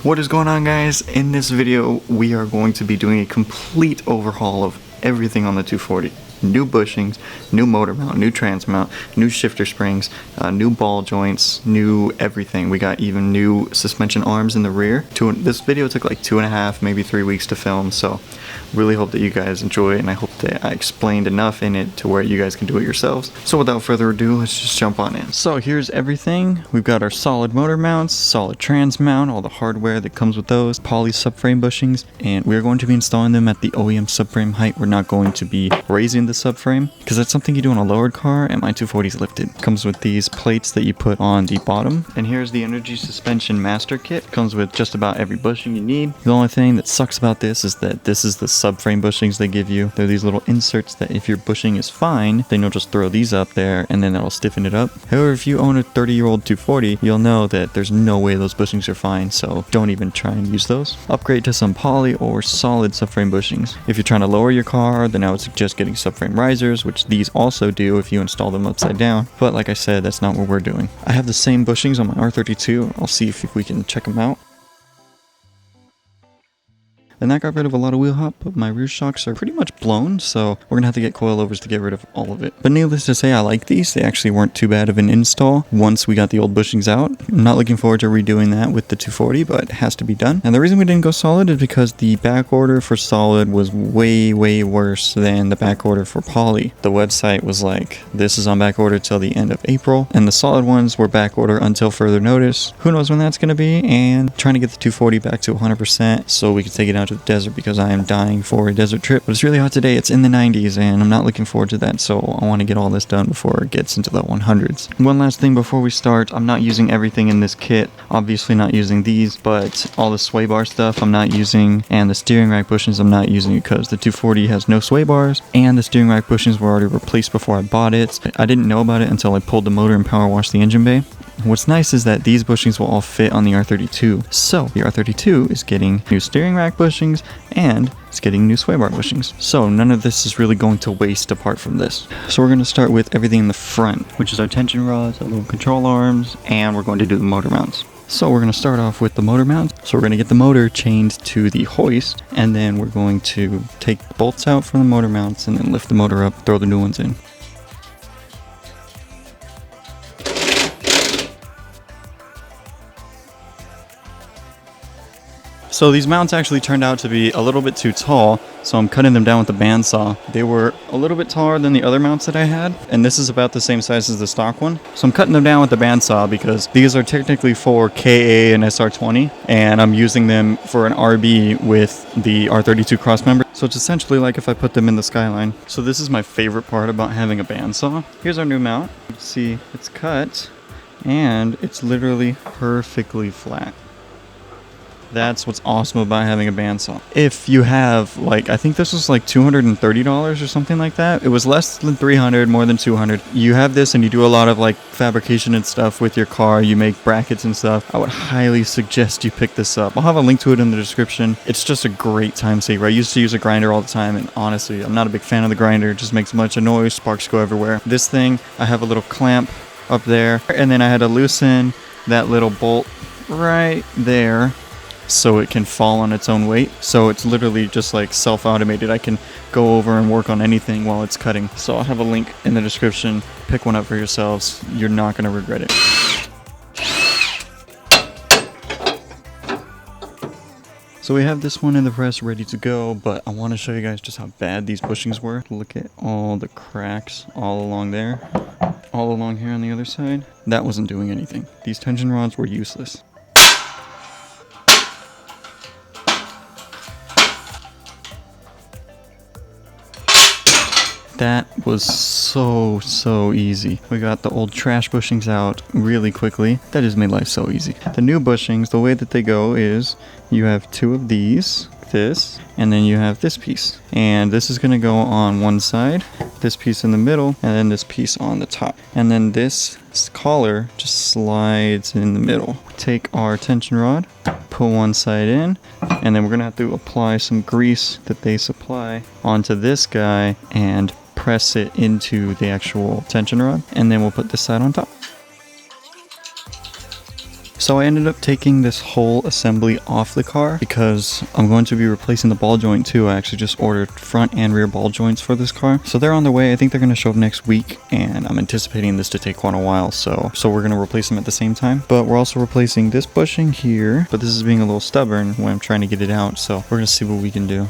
What is going on, guys? In this video we are going to be doing a complete overhaul of everything on the 240. New bushings, new motor mount, new trans mount, new shifter springs, new ball joints, new everything. We got even new suspension arms in the rear. This video took like 2.5, maybe 3 weeks to film, so really hope that you guys enjoy it, and I hope that I explained enough in it to where you guys can do it yourselves. So without further ado, let's just jump on in. So here's everything. We've got our solid motor mounts, solid trans mount, all the hardware that comes with those, poly subframe bushings, and we're going to be installing them at the OEM subframe height. We're not going to be raising the subframe because that's something you do on a lowered car, and my 240 is lifted. Comes with these plates that you put on the bottom, and here's the energy suspension master kit. Comes with just about every bushing you need. The only thing that sucks about this is that this is the subframe bushings they give you. They're these little inserts that if your bushing is fine, then you'll just throw these up there and then that'll stiffen it up. However, if you own a 30-year-old 240, you'll know that there's no way those bushings are fine, so don't even try and use those. Upgrade to some poly or solid subframe bushings. If you're trying to lower your car, then I would suggest getting subframe risers, which these also do if you install them upside down, but like I said, that's not what we're doing. I have the same bushings on my R32. I'll see if we can check them out. And that got rid of a lot of wheel hop, but my rear shocks are pretty much blown, so we're gonna have to get coilovers to get rid of all of it. But needless to say, I like these. They actually weren't too bad of an install once we got the old bushings out. I'm not looking forward to redoing that with the 240, but it has to be done. And the reason we didn't go solid is because the back order for solid was way worse than the back order for poly. The website was like, this is on back order till the end of April, and the solid ones were back order until further notice. Who knows when that's gonna be, and trying to get the 240 back to 100% so we can take it out to the desert, because I am dying for a desert trip. But it's really hot today. It's in the 90s and I'm not looking forward to that, so I want to get all this done before it gets into the 100s. One last thing before we start, I'm not using everything in this kit. Obviously not using these, but all the sway bar stuff I'm not using, and the steering rack bushings I'm not using because the 240 has no sway bars, and the steering rack bushings were already replaced before I bought it. I didn't know about it until I pulled the motor and power washed the engine bay. What's nice is that these bushings will all fit on the R32. So the R32 is getting new steering rack bushings and it's getting new sway bar bushings. So none of this is really going to waste apart from this. So we're going to start with everything in the front, which is our tension rods, our little control arms, and we're going to do the motor mounts. So we're going to start off with the motor mounts. So we're going to get the motor chained to the hoist, and then we're going to take the bolts out from the motor mounts and then lift the motor up, throw the new ones in. So these mounts actually turned out to be a little bit too tall, so I'm cutting them down with the bandsaw. They were a little bit taller than the other mounts that I had, and this is about the same size as the stock one. So I'm cutting them down with the bandsaw because these are technically for KA and SR20, and I'm using them for an RB with the R32 crossmember. So it's essentially like if I put them in the Skyline. So this is my favorite part about having a bandsaw. Here's our new mount. You can see it's cut, and it's literally perfectly flat. That's what's awesome about having a bandsaw. If you have, like, I think this was like $230 or something like that. It was less than $300, more than $200. You have this and you do a lot of like fabrication and stuff with your car. You make brackets and stuff. I would highly suggest you pick this up. I'll have a link to it in the description. It's just a great time saver. I used to use a grinder all the time, and honestly, I'm not a big fan of the grinder. It just makes a bunch of noise. Sparks go everywhere. This thing, I have a little clamp up there, and then I had to loosen that little bolt right there so it can fall on its own weight. So it's literally just like self-automated. I can go over and work on anything while it's cutting. So I'll have a link in the description. Pick one up for yourselves. You're not going to regret it. So we have this one in the press ready to go, but I want to show you guys just how bad these bushings were. Look at all the cracks all along there, all along here on the other side. That wasn't doing anything. These tension rods were useless. That was so easy. We got the old trash bushings out really quickly. That just made life so easy. The new bushings, the way that they go is you have two of these, this, and then you have this piece. And this is going to go on one side, this piece in the middle, and then this piece on the top. And then this collar just slides in the middle. Take our tension rod, put one side in, and then we're going to have to apply some grease that they supply onto this guy and press it into the actual tension rod, and then we'll put this side on top. So I ended up taking this whole assembly off the car because I'm going to be replacing the ball joint too. I actually just ordered front and rear ball joints for this car. So they're on their way. I think they're going to show up next week, and I'm anticipating this to take quite a while. So we're going to replace them at the same time. But we're also replacing this bushing here. But this is being a little stubborn when I'm trying to get it out. So we're going to see what we can do.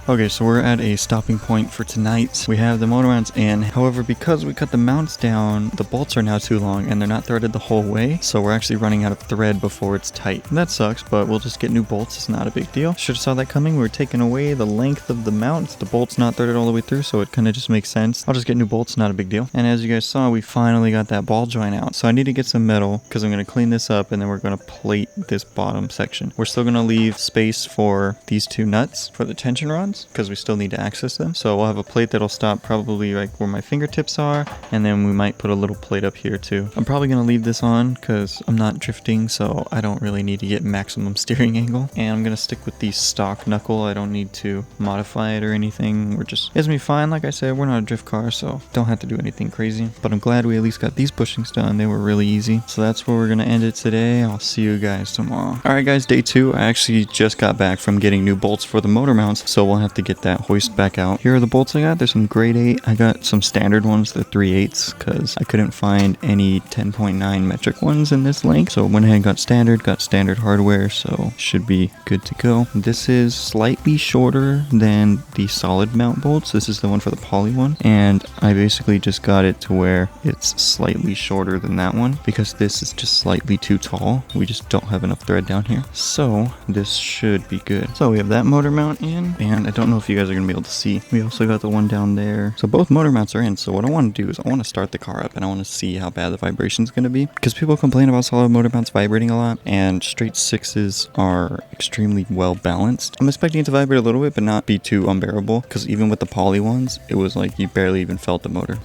Okay, so we're at a stopping point for tonight. We have the motor mounts in. However, because we cut the mounts down, the bolts are now too long and they're not threaded the whole way. So we're actually running out of thread before it's tight. That sucks, but we'll just get new bolts. It's not a big deal. Should have saw that coming. We were taking away the length of the mount. The bolt's not threaded all the way through, so it kind of just makes sense. I'll just get new bolts, not a big deal. And as you guys saw, we finally got that ball joint out. So I need to get some metal because I'm going to clean this up and then we're going to plate this bottom section. We're still going to leave space for these two nuts for the tension rods because we still need to access them. So we'll have a plate that'll stop probably like where my fingertips are, and then we might put a little plate up here too. I'm probably going to leave this on because I'm not drifting, so I don't really need to get maximum steering angle. And I'm going to stick with the stock knuckle. I don't need to modify it or anything. It's gonna be fine. Like I said, we're not a drift car, so don't have to do anything crazy. But I'm glad we at least got these bushings done. They were really easy. So that's where we're going to end it today. I'll see you guys tomorrow. Alright guys, day 2. I actually just got back from getting new bolts for the motor mounts, so we'll have to get that hoist back out. Here are the bolts I got. There's some grade 8. I got some standard ones, the 3/8 because I couldn't find any 10.9 metric ones in this length. So went ahead and got standard hardware, so should be good to go. This is slightly shorter than the solid mount bolts. This is the one for the poly one, and I basically just got it to where it's slightly shorter than that one because this is just slightly too tall. We just don't have enough thread down here, so this should be good. So we have that motor mount in, and I don't know if you guys are gonna be able to see. We also got the one down there. So both motor mounts are in. So what I want to do is I want to start the car up and I want to see how bad the vibration is going to be, because people complain about solid motor mounts vibrating a lot, and straight 6s are extremely well balanced. I'm expecting it to vibrate a little bit, but not be too unbearable, because even with the poly ones, it was like you barely even felt the motor.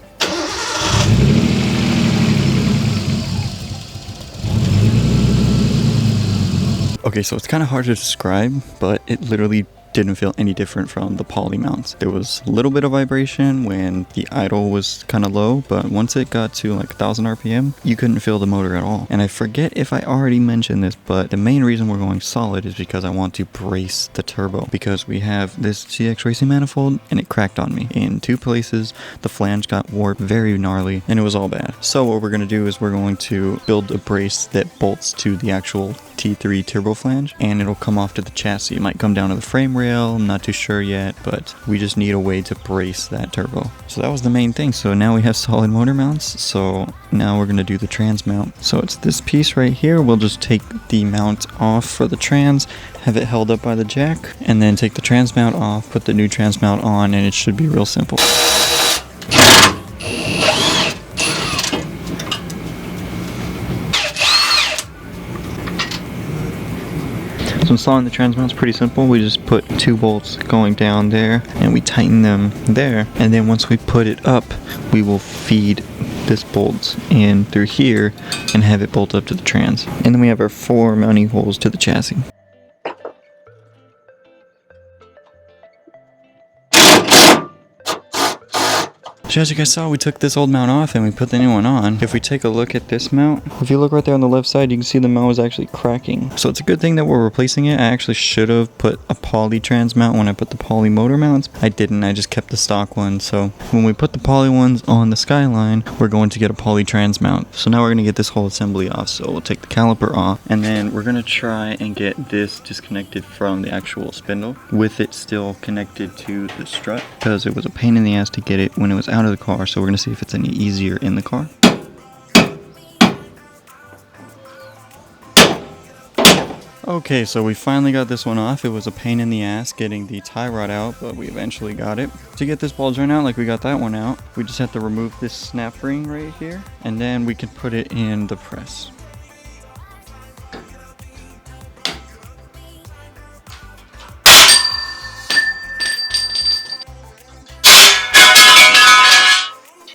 Okay, so it's kind of hard to describe, but it literally didn't feel any different from the poly mounts. There was a little bit of vibration when the idle was kind of low, but once it got to like 1000 RPM, you couldn't feel the motor at all. And I forget if I already mentioned this, but the main reason we're going solid is because I want to brace the turbo, because we have this GX racing manifold and it cracked on me in 2 places. The flange got warped very gnarly and it was all bad. So what we're going to do is we're going to build a brace that bolts to the actual T3 turbo flange, and it'll come off to the chassis. It might come down to the frame rail, I'm not too sure yet, but we just need a way to brace that turbo. So that was the main thing. So now we have solid motor mounts, so now we're going to do the trans mount. So it's this piece right here. We'll just take the mount off for the trans, have it held up by the jack, and then take the trans mount off, put the new trans mount on, and it should be real simple. So installing the trans mount's pretty simple. We just put 2 bolts going down there and we tighten them there, and then once we put it up, we will feed this bolt in through here and have it bolt up to the trans. And then we have our 4 mounting holes to the chassis. So as you guys saw, we took this old mount off and we put the new one on. If we take a look at this mount, if you look right there on the left side, you can see the mount is actually cracking. So it's a good thing that we're replacing it. I actually should have put a poly trans mount when I put the poly motor mounts. I didn't, I just kept the stock one. So when we put the poly ones on the Skyline, we're going to get a poly trans mount. So now we're going to get this whole assembly off. So we'll take the caliper off, and then we're going to try and get this disconnected from the actual spindle with it still connected to the strut, because it was a pain in the ass to get it when it was out of the car. So we're going to see if it's any easier in the car. Okay, so we finally got this one off. It was a pain in the ass getting the tie rod out, but we eventually got it. To get this ball joint out, like we got that one out, we just have to remove this snap ring right here, and then we can put it in the press.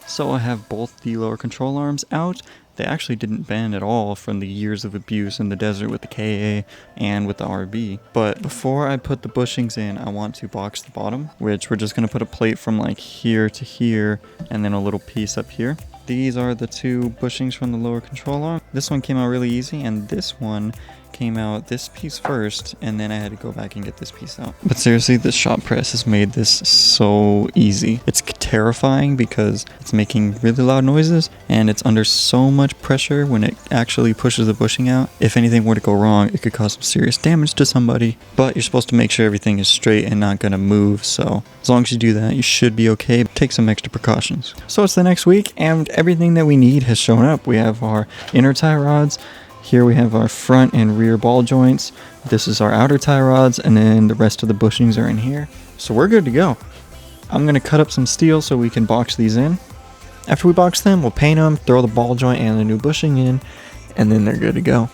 So I have both the lower control arms out. They actually didn't bend at all from the years of abuse in the desert with the KA and with the RB. But before I put the bushings in, I want to box the bottom, which we're just going to put a plate from like here to here and then a little piece up here. These are the two bushings from the lower control arm. This one came out really easy, and this one came out this piece first, and then I had to go back and get this piece out. But seriously, the shop press has made this so easy. It's terrifying because it's making really loud noises, and it's under so much pressure when it actually pushes the bushing out. If anything were to go wrong, it could cause some serious damage to somebody. But you're supposed to make sure everything is straight and not gonna move, so as long as you do that, you should be okay. Take some extra precautions. So it's the next week, and everything that we need has shown up. We have our inner tie rods. Here we have our front and rear ball joints. This is our outer tie rods, and then the rest of the bushings are in here. So we're good to go. I'm gonna cut up some steel so we can box these in. After we box them, we'll paint them, throw the ball joint and the new bushing in, and then they're good to go.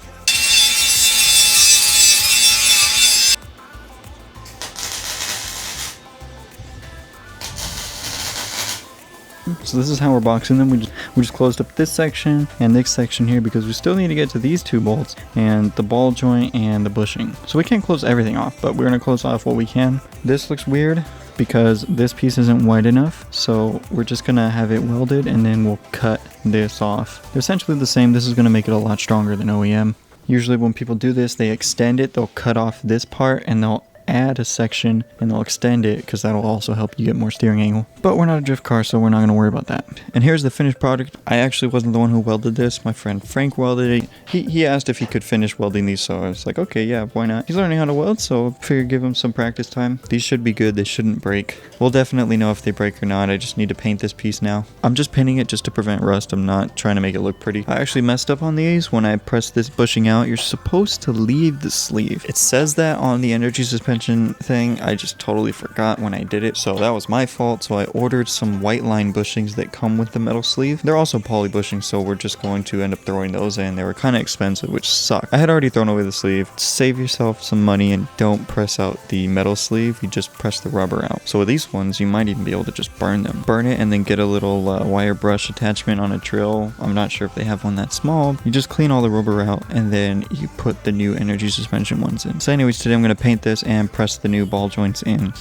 So this is how we're boxing them. We just closed up this section and this section here because we still need to get to these two bolts and the ball joint and the bushing. So we can't close everything off, but we're gonna close off what we can. This looks weird because this piece isn't wide enough, so we're just gonna have it welded and then we'll cut this off. They're essentially the same. This is gonna make it a lot stronger than OEM. Usually when people do this, they extend it, they'll cut off this part and they'll add a section and they'll extend it because that'll also help you get more steering angle. But we're not a drift car, so we're not going to worry about that. And here's the finished product. I actually wasn't the one who welded this. My friend Frank welded it. He asked if he could finish welding these, so I was like, okay, yeah, why not? He's learning how to weld, so I figured give him some practice time. These should be good. They shouldn't break. We'll definitely know if they break or not. I just need to paint this piece now. I'm just painting it just to prevent rust. I'm not trying to make it look pretty. I actually messed up on these. When I pressed this bushing out, you're supposed to leave the sleeve. It says that on the energy suspension thing. I just totally forgot when I did it, so that was my fault. So I ordered some white line bushings that come with the metal sleeve. They're also poly bushings, so we're just going to end up throwing those in. They were kind of expensive, which sucked. I had already thrown away the sleeve. Save yourself some money and don't press out the metal sleeve. You just press the rubber out. So with these ones, you might even be able to just burn them. Burn it and then get a little wire brush attachment on a drill. I'm not sure if they have one that small. You just clean all the rubber out and then you put the new energy suspension ones in. So anyways, today I'm going to paint this and press the new ball joints in.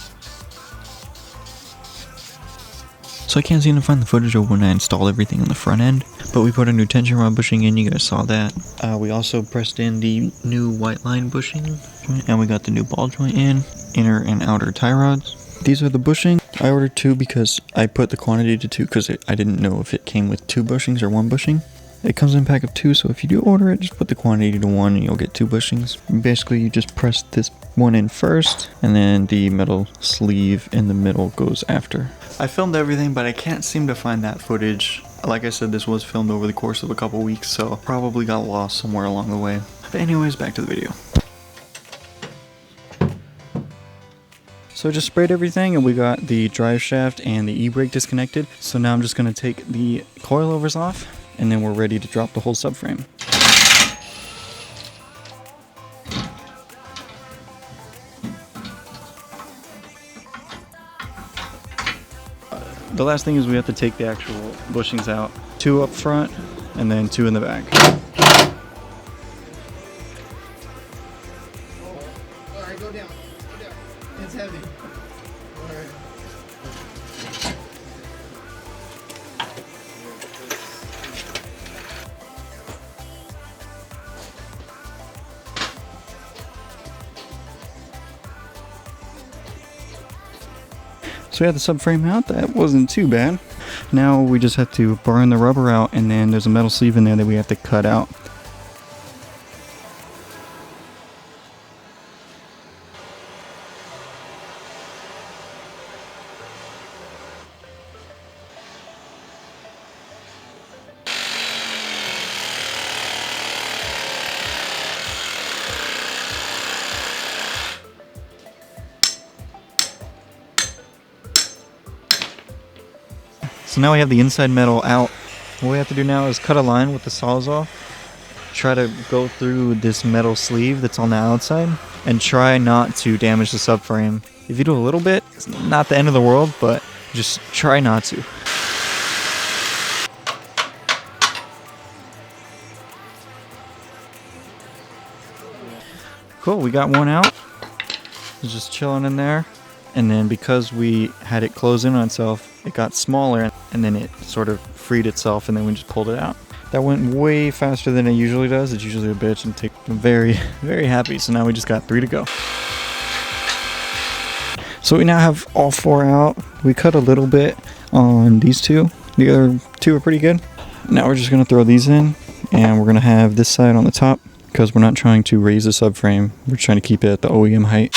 So I can't seem to find the footage of when I installed everything on the front end, but we put a new tension rod bushing in. You guys saw that. We also pressed in the new white line bushing, and we got the new ball joint in, inner and outer tie rods. These are the bushing. I ordered two because I put the quantity to 2 because I didn't know if it came with 2 bushings or 1 bushing. It comes in a pack of 2, so if you do order it, just put the quantity to 1 and you'll get 2 bushings. Basically, you just press this one in first, and then the metal sleeve in the middle goes after. I filmed everything, but I can't seem to find that footage. Like I said, this was filmed over the course of a couple weeks, so probably got lost somewhere along the way. But anyways, back to the video. So I just sprayed everything and we got the drive shaft and the e-brake disconnected. So now I'm just going to take the coilovers off and then we're ready to drop the whole subframe. The last thing is we have to take the actual bushings out. 2 up front and then 2 in the back. Alright, go down. It's heavy. Alright. So we had the subframe out. That wasn't too bad. Now we just have to burn the rubber out, and then there's a metal sleeve in there that we have to cut out. So now we have the inside metal out. What we have to do now is cut a line with the Sawzall. Try to go through this metal sleeve that's on the outside and try not to damage the subframe. If you do a little bit, it's not the end of the world, but just try not to. Cool, we got one out. It's just chilling in there. And then because we had it close in on itself, it got smaller and then it sort of freed itself, and then we just pulled it out. That went way faster than it usually does. It's usually a bitch, and I'm very, very happy. So now we just got 3 to go. So we now have all 4 out. We cut a little bit on these 2. The other 2 are pretty good. Now we're just gonna throw these in, and we're gonna have this side on the top because we're not trying to raise the subframe. We're trying to keep it at the OEM height.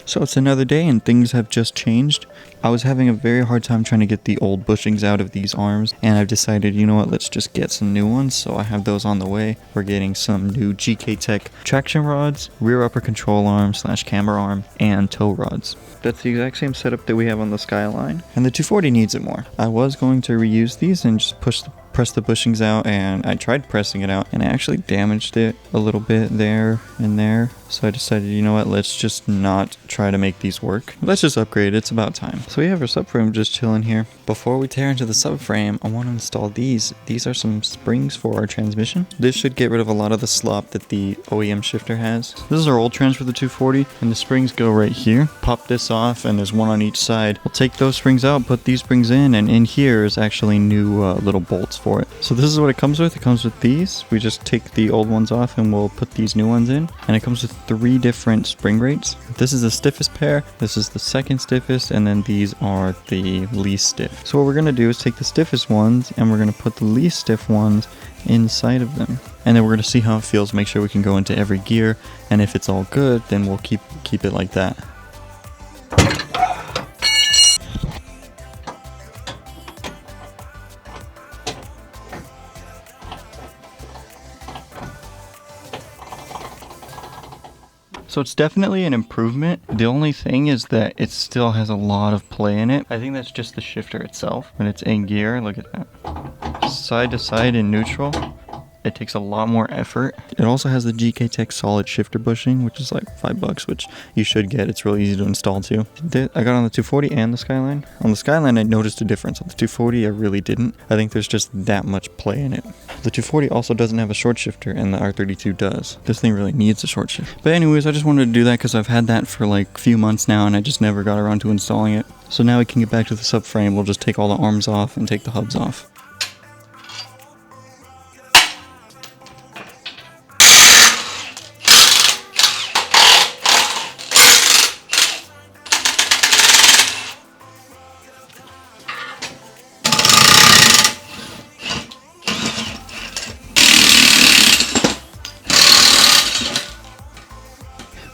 So it's another day and things have just changed. I was having a very hard time trying to get the old bushings out of these arms, and I've decided, you know what, let's just get some new ones. So I have those on the way. We're getting some new Gktech traction rods, rear upper control arm / camber arm, and tow rods. That's the exact same setup that we have on the Skyline, and the 240 needs it more. I was going to reuse these and just press the bushings out, and I tried pressing it out and I actually damaged it a little bit there and there. So I decided, you know what, let's just not try to make these work. Let's just upgrade, it's about time. So we have our subframe just chilling here. Before we tear into the subframe, I want to install these. These are some springs for our transmission. This should get rid of a lot of the slop that the OEM shifter has. This is our old trans for the 240, and the springs go right here. Pop this off, and there's one on each side. We'll take those springs out, put these springs in, and in here is actually new little bolts for it. So this is what it comes with. It comes with these. We just take the old ones off and we'll put these new ones in. And it comes with 3 different spring rates. This is the stiffest pair, this is the second stiffest, and then these are the least stiff. So what we're going to do is take the stiffest ones and we're going to put the least stiff ones inside of them. And then we're going to see how it feels, make sure we can go into every gear, and if it's all good, then we'll keep it like that. So it's definitely an improvement. The only thing is that it still has a lot of play in it. I think that's just the shifter itself. When it's in gear, look at that. Side to side in neutral. It takes a lot more effort. It also has the Gktech solid shifter bushing, which is like $5, which you should get. It's really easy to install too. I got on the 240 and the Skyline. On the Skyline, I noticed a difference. On the 240, I really didn't. I think there's just that much play in it. The 240 also doesn't have a short shifter, and the R32 does. This thing really needs a short shifter. But anyways, I just wanted to do that because I've had that for like a few months now, and I just never got around to installing it. So now we can get back to the subframe. We'll just take all the arms off and take the hubs off.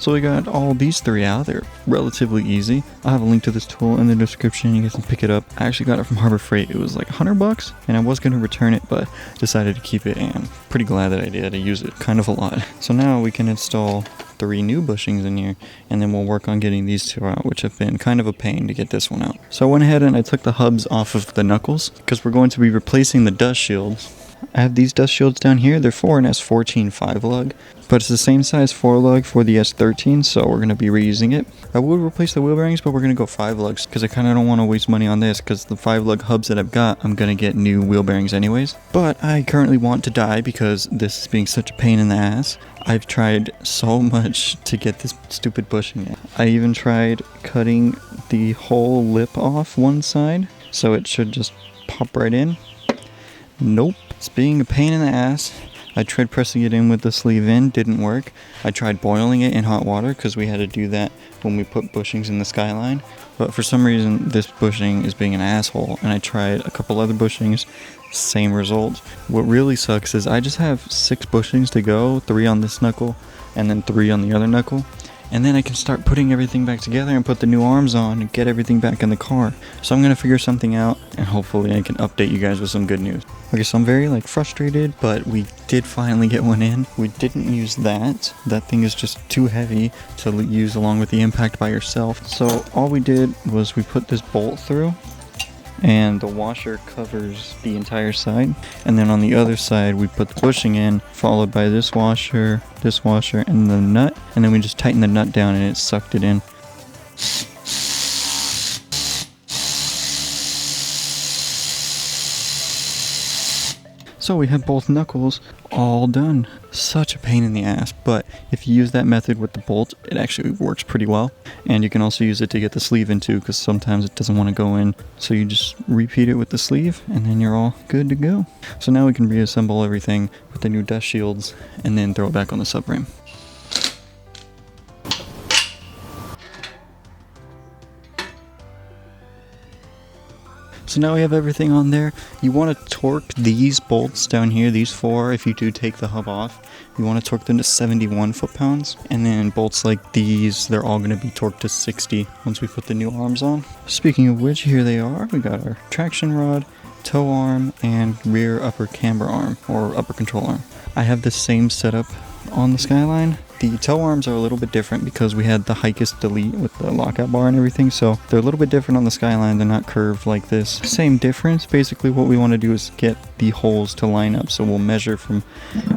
So we got all these 3 out. They're relatively easy. I'll have a link to this tool in the description. You guys can pick it up. I actually got it from Harbor Freight. It was like $100, and I was going to return it, but decided to keep it, and pretty glad that I did. I use it kind of a lot. So now we can install 3 new bushings in here, and then we'll work on getting these 2 out, which have been kind of a pain to get this one out. So I went ahead and I took the hubs off of the knuckles because we're going to be replacing the dust shields. I have these dust shields down here. They're for an S14 5-lug, but it's the same size 4-lug for the S13, so we're going to be reusing it. I would replace the wheel bearings, but we're going to go 5-lugs because I kind of don't want to waste money on this because the 5-lug hubs that I've got, I'm going to get new wheel bearings anyways. But I currently want to die because this is being such a pain in the ass. I've tried so much to get this stupid bushing in. I even tried cutting the whole lip off one side, so it should just pop right in. Nope. It's being a pain in the ass. I tried pressing it in with the sleeve in, didn't work. I tried boiling it in hot water because we had to do that when we put bushings in the Skyline. But for some reason, this bushing is being an asshole, and I tried a couple other bushings, same result. What really sucks is I just have 6 bushings to go, 3 on this knuckle, and then 3 on the other knuckle. And then I can start putting everything back together and put the new arms on and get everything back in the car. So I'm going to figure something out, and hopefully I can update you guys with some good news. Okay, so I'm very frustrated, but we did finally get one in. We didn't use that. That thing is just too heavy to use along with the impact by yourself. So all we did was we put this bolt through, and the washer covers the entire side, and then on the other side we put the bushing in, followed by this washer, and the nut, and then we just tighten the nut down and it sucked it in. So we have both knuckles all done. Such a pain in the ass, but if you use that method with the bolt, it actually works pretty well. And you can also use it to get the sleeve in too, because sometimes it doesn't want to go in. So you just repeat it with the sleeve, and then you're all good to go. So now we can reassemble everything with the new dust shields, and then throw it back on the subframe. So now we have everything on there. You want to torque these bolts down here, these four, if you do take the hub off. You want to torque them to 71 foot-pounds. And then bolts like these, they're all going to be torqued to 60 once we put the new arms on. Speaking of which, here they are. We got our traction rod, tow arm, and rear upper camber arm, or upper control arm. I have the same setup on the Skyline. The tow arms are a little bit different because we had the Hikest Delete with the lockout bar and everything, so they're a little bit different on the Skyline. They're not curved like this. Same difference. Basically what we want to do is get the holes to line up, so we'll measure from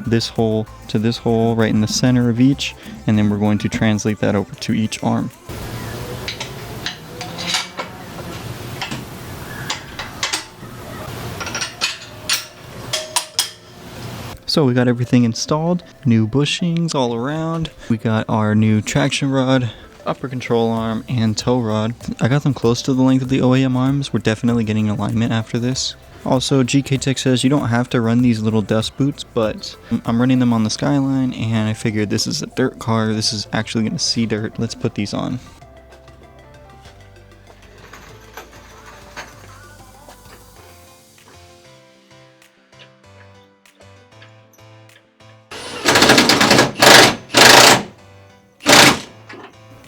this hole to this hole right in the center of each, and then we're going to translate that over to each arm. So we got everything installed, new bushings all around. We got our new traction rod, upper control arm, and tow rod. I got them close to the length of the OEM arms. We're definitely getting alignment after this. Also, Gktech says you don't have to run these little dust boots, but I'm running them on the Skyline, and I figured this is a dirt car. This is actually going to see dirt. Let's put these on.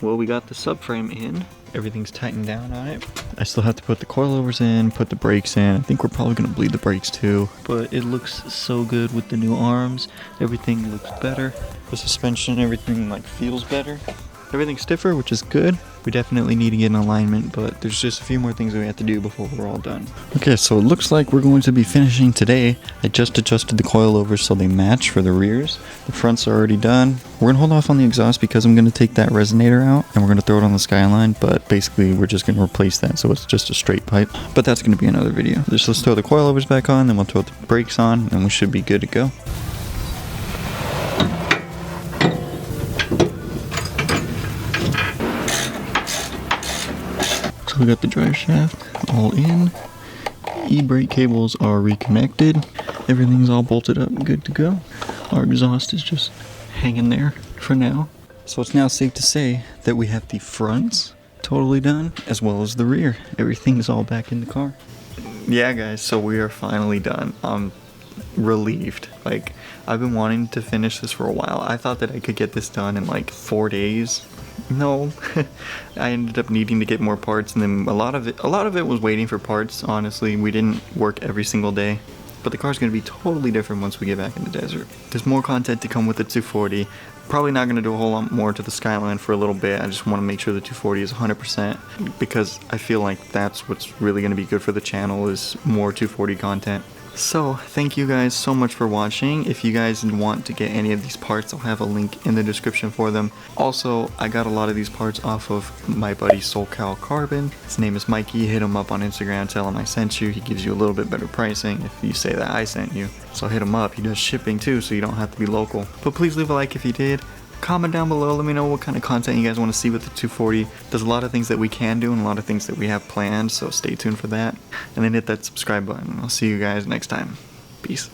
Well, we got the subframe in. Everything's tightened down on it. I still have to put the coilovers in, put the brakes in. I think we're probably going to bleed the brakes too. But it looks so good with the new arms. Everything looks better. The suspension, everything like feels better. Everything's stiffer, which is good. We definitely need to get in alignment, but there's just a few more things we have to do before we're all done. Okay, so it looks like we're going to be finishing today. I just adjusted the coilovers so they match for the rears. The fronts are already done. We're going to hold off on the exhaust because I'm going to take that resonator out and we're going to throw it on the Skyline, but basically we're just going to replace that so it's just a straight pipe. But that's going to be another video. Just let's throw the coilovers back on, then we'll throw the brakes on, and we should be good to go. So we got the drive shaft all in, e-brake cables are reconnected, everything's all bolted up and good to go. Our exhaust is just hanging there for now. So it's now safe to say that we have the fronts totally done, as well as the rear. Everything is all back in the car. Yeah guys, so we are finally done. I'm relieved. Like, I've been wanting to finish this for a while. I thought that I could get this done in like 4 days. No, I ended up needing to get more parts, and then a lot of it was waiting for parts. Honestly, we didn't work every single day, but the car's going to be totally different once we get back in the desert. There's more content to come with the 240. Probably not going to do a whole lot more to the Skyline for a little bit. I just want to make sure the 240 is 100% because I feel like that's what's really going to be good for the channel, is more 240 content. So, thank you guys so much for watching. If you guys want to get any of these parts, I'll have a link in the description for them. Also, I got a lot of these parts off of my buddy SoulCal Carbon. His name is Mikey. Hit him up on Instagram, tell him I sent you. He gives you a little bit better pricing if you say that I sent you. So hit him up. He does shipping too, so you don't have to be local. But please leave a like if you did. Comment down below, let me know what kind of content you guys want to see with the 240. There's a lot of things that we can do and a lot of things that we have planned, so stay tuned for that. And then hit that subscribe button. I'll see you guys next time. Peace.